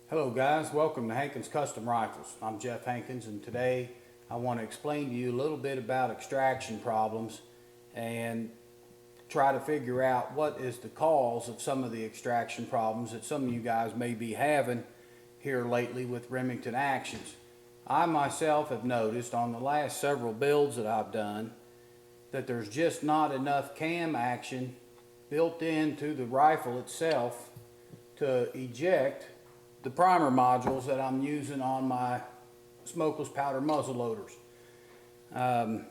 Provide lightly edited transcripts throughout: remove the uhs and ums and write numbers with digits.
Hello guys, welcome to Hankins Custom Rifles. I'm Jeff Hankins, and today I want to explain to you a little bit about extraction problems and try to figure out what is the cause of some of the extraction problems that some of you guys may be having here lately with Remington Actions. I myself have noticed on the last several builds that I've done that there's just not enough cam action built into the rifle itself to eject the primer modules that I'm using on my smokeless powder muzzle loaders. I've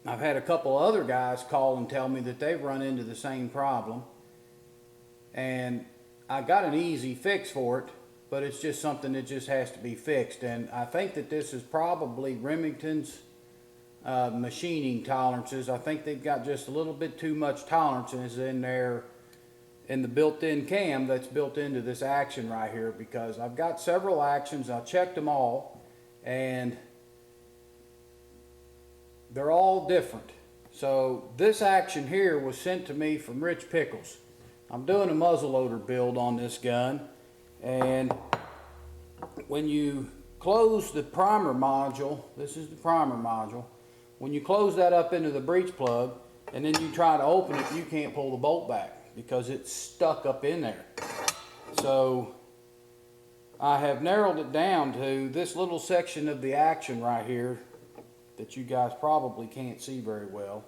had a couple other guys call and tell me that they've run into the same problem, and I got an easy fix for it, but it's just something that just has to be fixed. And I think that this is probably Remington's machining tolerances. I think they've got just a little bit too much tolerances in there in the built-in cam that's built into this action right here, because I've got several actions. I checked them all and they're all different. So this action here was sent to me from Rich Pickles. I'm doing a muzzleloader build on this gun, and when you close the primer module, this is the primer module, when you close that up into the breech plug and then you try to open it, you can't pull the bolt back because it's stuck up in there. So I have narrowed it down to this little section of the action right here that you guys probably can't see very well.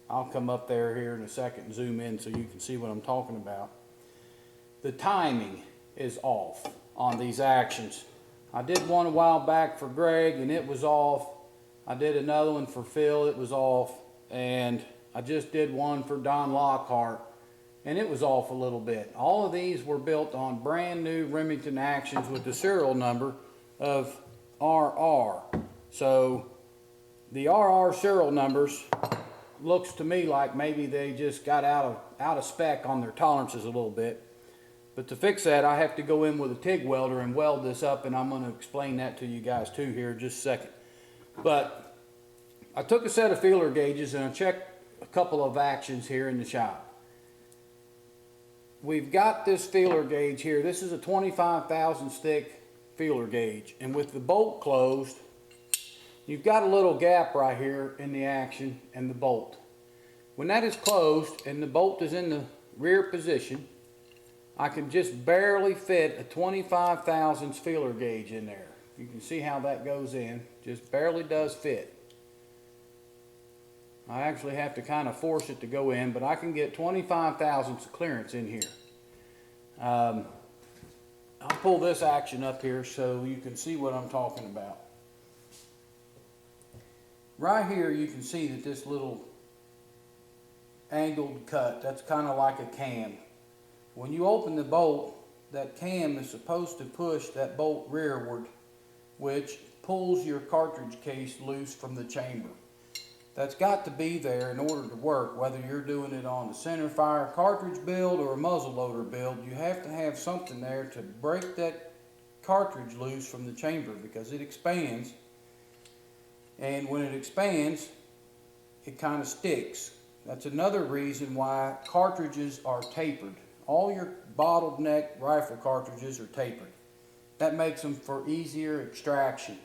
I'll come up there here in a second and zoom in so you can see what I'm talking about. The timing is off on these actions. I did one a while back for Greg and it was off. I did another one for Phil, it was off. And I just did one for Don Lockhart and it was off a little bit. All of these were built on brand new Remington Actions with the serial number of RR. So the RR serial numbers looks to me like maybe they just got out of spec on their tolerances a little bit. But to fix that, I have to go in with a TIG welder and weld this up, and I'm going to explain that to you guys too here in just a second. But I took a set of feeler gauges and I checked a couple of actions here in the shop. We've got this feeler gauge here. This is a 25 thousandths thick feeler gauge, and with the bolt closed, you've got a little gap right here in the action and the bolt. When that is closed and the bolt is in the rear position, I can just barely fit a 25 thousandths feeler gauge in there. You can see how that goes in, just barely does fit. I actually have to kind of force it to go in, but I can get 25 thousandths of clearance in here. I'll pull this action up here so you can see what I'm talking about. Right here you can see that this little angled cut, that's kind of like a cam. When you open the bolt, that cam is supposed to push that bolt rearward, which pulls your cartridge case loose from the chamber. That's got to be there in order to work, whether you're doing it on a centerfire cartridge build or a muzzleloader build. You have to have something there to break that cartridge loose from the chamber, because it expands, and when it expands it kind of sticks. That's another reason why cartridges are tapered. All your bottled neck rifle cartridges are tapered. That makes them for easier extraction.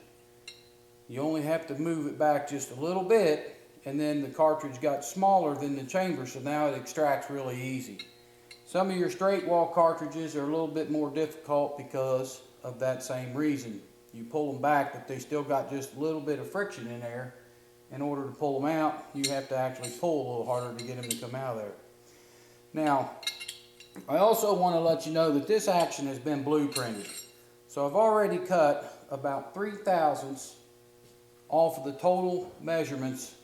You only have to move it back just a little bit, and then the cartridge got smaller than the chamber, so now it extracts really easy. Some of your straight wall cartridges are a little bit more difficult because of that same reason. You pull them back, but they still got just a little bit of friction in there. In order to pull them out, you have to actually pull a little harder to get them to come out of there. Now, I also want to let you know that this action has been blueprinted. So I've already cut about 3 thousandths off of the total measurements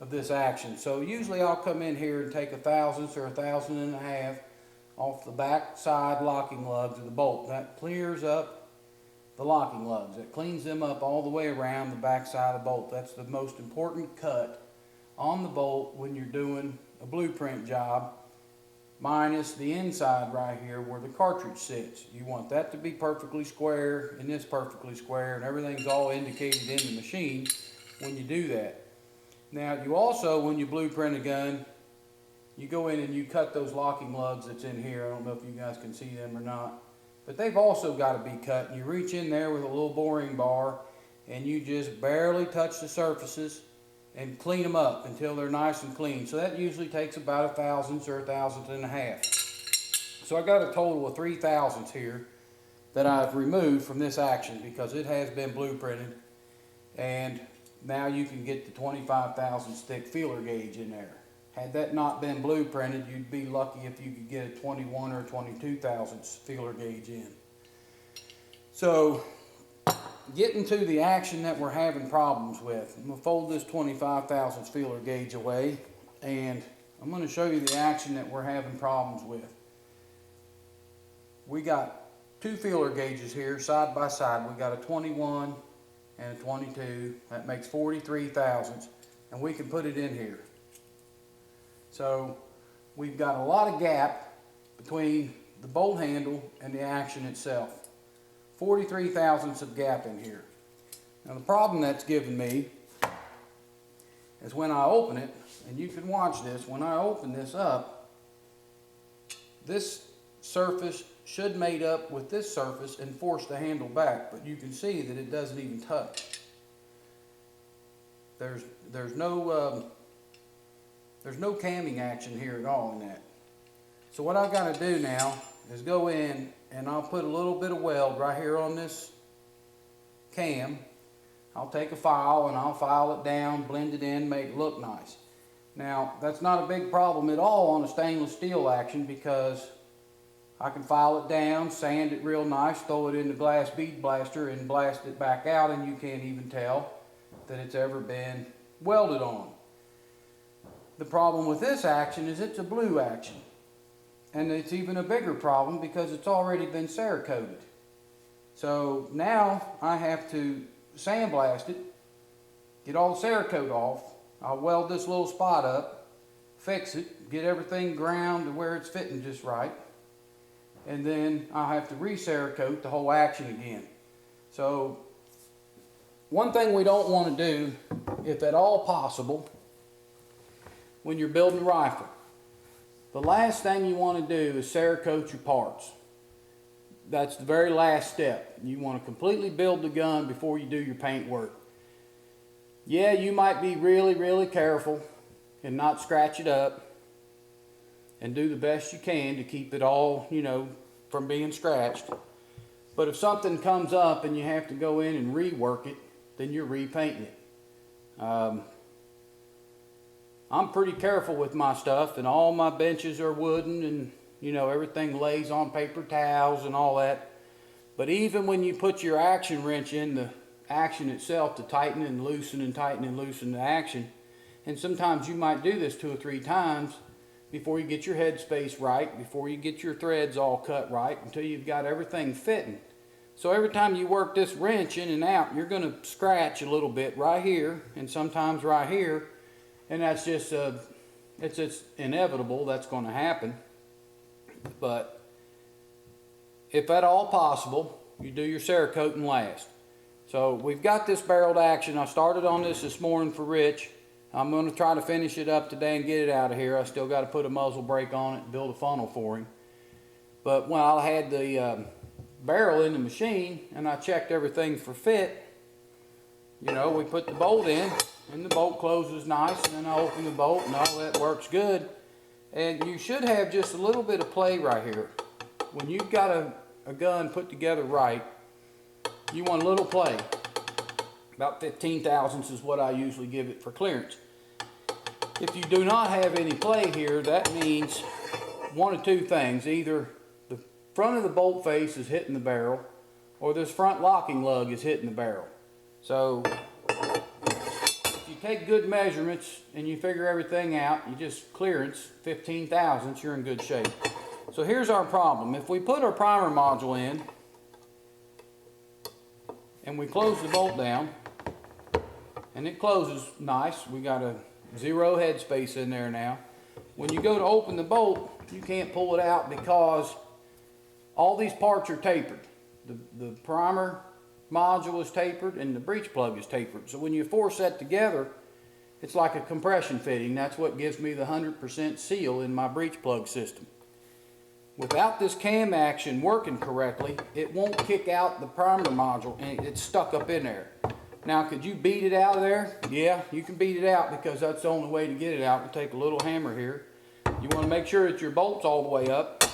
of this action. So usually I'll come in here and take 1/1000th or 1,500 off the back side locking lugs of the bolt. That clears up the locking lugs. It cleans them up all the way around the back side of the bolt. That's the most important cut on the bolt when you're doing a blueprint job, minus the inside right here where the cartridge sits. You want that to be perfectly square and this perfectly square, and everything's all indicated in the machine when you do that. Now you also, when you blueprint a gun, you go in and you cut those locking lugs that's in here. I don't know if you guys can see them or not. but they've also got to be cut. And you reach in there with a little boring bar and you just barely touch the surfaces and clean them up until they're nice and clean. So that usually takes about 1 thousandths or 1 thousandth and a half. So I got a total of 3 thousandths here that I've removed from this action because it has been blueprinted, and now you can get the 25 thousandths thick feeler gauge in there. Had that not been blueprinted, you'd be lucky if you could get a 21 or 22 thousandths feeler gauge in. So getting to the action that we're having problems with, I'm going to fold this 25 thousandths feeler gauge away, and I'm going to show you the action that we're having problems with. We got 2 feeler gauges here side by side. We got a 21 and a 22. That makes 43 thousandths, and we can put it in here. So we've got a lot of gap between the bolt handle and the action itself. 43 thousandths of gap in here. Now the problem that's given me is when I open it, and you can watch this, when I open this up, this surface should mate up with this surface and force the handle back, but you can see that it doesn't even touch. There's no camming action here at all in that. So what I've got to do now is go in and I'll put a little bit of weld right here on this cam. I'll take a file and I'll file it down, blend it in, make it look nice. Now that's not a big problem at all on a stainless steel action because I can file it down, sand it real nice, throw it in the glass bead blaster and blast it back out, and you can't even tell that it's ever been welded on. The problem with this action is it's a blue action. And it's even a bigger problem because it's already been Cerakoted. So now I have to sandblast it, get all the Cerakote off. I'll weld this little spot up, fix it, get everything ground to where it's fitting just right. And then I'll have to re-Cerakote the whole action again. So one thing we don't want to do, if at all possible, when you're building a rifle, the last thing you want to do is Cerakote your parts. That's the very last step. You want to completely build the gun before you do your paint work. Yeah, you might be really, really careful and not scratch it up and do the best you can to keep it all, from being scratched. But if something comes up and you have to go in and rework it, then you're repainting it. I'm pretty careful with my stuff, and all my benches are wooden, and everything lays on paper towels and all that. But even when you put your action wrench in the action itself to tighten and loosen and tighten and loosen the action, and sometimes you might do this 2 or 3 times before you get your headspace right, before you get your threads all cut right, until you've got everything fitting. So every time you work this wrench in and out, you're going to scratch a little bit right here and sometimes right here, and that's just it's inevitable. That's going to happen. But if at all possible, you do your Cerakoting last. So we've got this barreled action. I started on this morning for Rich. I'm going to try to finish it up today and get it out of here. I still got to put a muzzle brake on it and build a funnel for him. But when I had the barrel in the machine and I checked everything for fit, we put the bolt in and the bolt closes nice, and then I open the bolt and all that works good. And you should have just a little bit of play right here. When you've got a gun put together right, you want a little play. About 15 thousandths is what I usually give it for clearance. If you do not have any play here, that means one of 2 things. Either the front of the bolt face is hitting the barrel, or this front locking lug is hitting the barrel. So if you take good measurements and you figure everything out, you just clearance 15 thousandths, you're in good shape. So here's our problem. If we put our primer module in and we close the bolt down, and it closes nice, we got a 0 headspace in there now. When you go to open the bolt, you can't pull it out because all these parts are tapered. The primer module is tapered and the breech plug is tapered. So when you force that together, it's like a compression fitting. That's what gives me the 100% seal in my breech plug system. Without this cam action working correctly, it won't kick out the primer module and it's stuck up in there. Now, could you beat it out of there? Yeah, you can beat it out because that's the only way to get it out. We'll take a little hammer here. You want to make sure that your bolt's all the way up,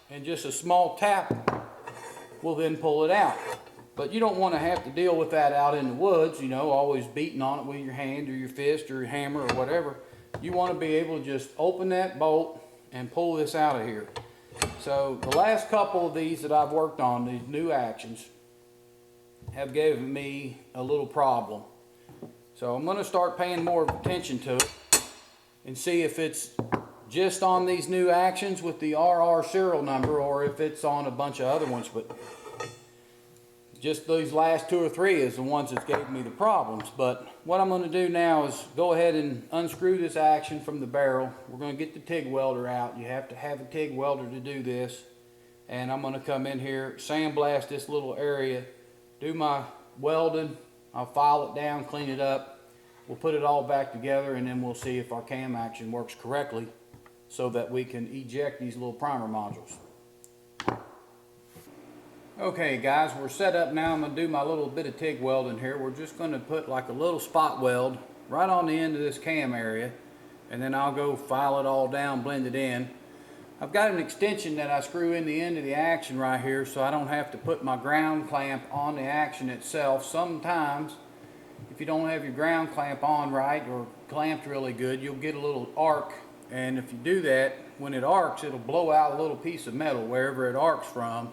and just a small tap will then pull it out. But you don't want to have to deal with that out in the woods, you know, always beating on it with your hand or your fist or your hammer or whatever. You want to be able to just open that bolt and pull this out of here. So the last couple of these that I've worked on, these new actions, have given me a little problem. So I'm going to start paying more attention to it and see if it's just on these new actions with the RR serial number or if it's on a bunch of other ones. But just these last 2 or 3 is the ones that gave me the problems. But what I'm going to do now is go ahead and unscrew this action from the barrel. We're going to get the TIG welder out. You have to have a TIG welder to do this. And I'm going to come in here, sandblast this little area, do my welding. I'll file it down, clean it up. We'll put it all back together, and then we'll see if our cam action works correctly so that we can eject these little primer modules. Okay guys, we're set up now. I'm going to do my little bit of TIG welding here. We're just going to put like a little spot weld right on the end of this cam area, and then I'll go file it all down, blend it in. I've got an extension that I screw in the end of the action right here so I don't have to put my ground clamp on the action itself. Sometimes if you don't have your ground clamp on right or clamped really good, you'll get a little arc, and if you do that, when it arcs, it'll blow out a little piece of metal wherever it arcs from.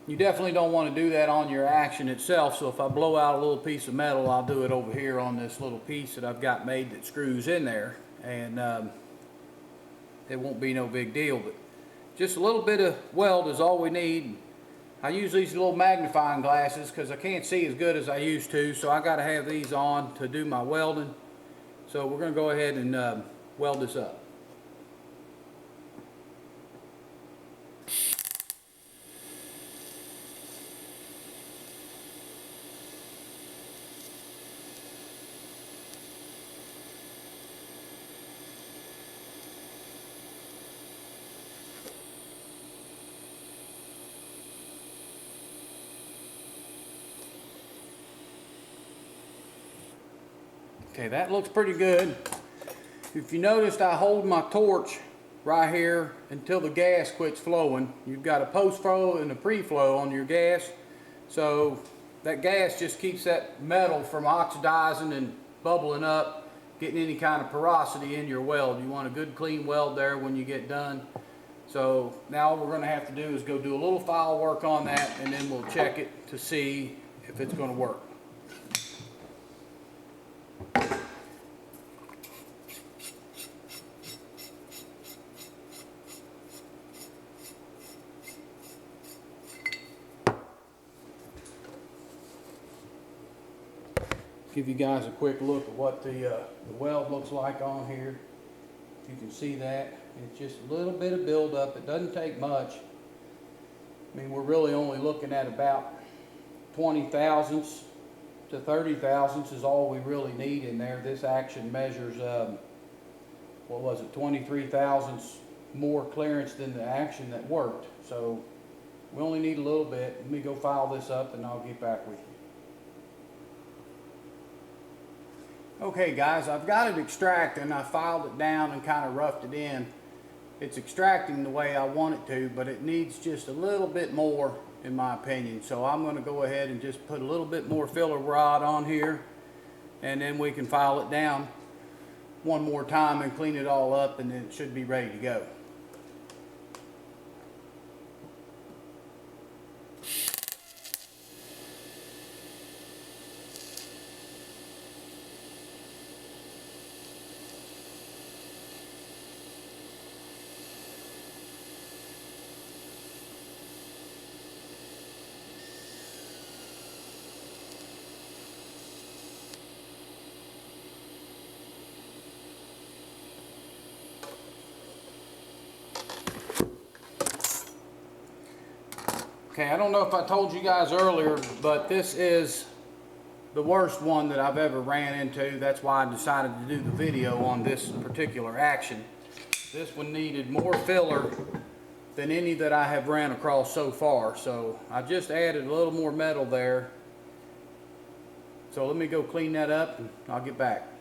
You definitely don't want to do that on your action itself, so if I blow out a little piece of metal, I'll do it over here on this little piece that I've got made that screws in there, and it won't be no big deal. But just a little bit of weld is all we need. I use these little magnifying glasses because I can't see as good as I used to, so I got to have these on to do my welding. So we're going to go ahead and weld this up. Okay, that looks pretty good. If you noticed, I hold my torch right here until the gas quits flowing. You've got a post flow and a pre-flow on your gas, so that gas just keeps that metal from oxidizing and bubbling up, getting any kind of porosity in your weld. You want a good clean weld there when you get done. So now all we're going to have to do is go do a little file work on that, and then we'll check it to see if it's going to work. Give you guys a quick look at what the weld looks like on here. You can see that. It's just a little bit of buildup. It doesn't take much. I mean, we're really only looking at about 20 thousandths to 30 thousandths is all we really need in there. This action measures, what was it, 23 thousandths more clearance than the action that worked. So we only need a little bit. Let me go file this up and I'll get back with you. Okay guys, I've got it extracting. I filed it down and kind of roughed it in. It's extracting the way I want it to, but it needs just a little bit more in my opinion. So I'm going to go ahead and just put a little bit more filler rod on here, and then we can file it down one more time and clean it all up, and then it should be ready to go. Okay, I don't know if I told you guys earlier, but this is the worst one that I've ever ran into. That's why I decided to do the video on this particular action. This one needed more filler than any that I have ran across so far. So I just added a little more metal there. So let me go clean that up and I'll get back.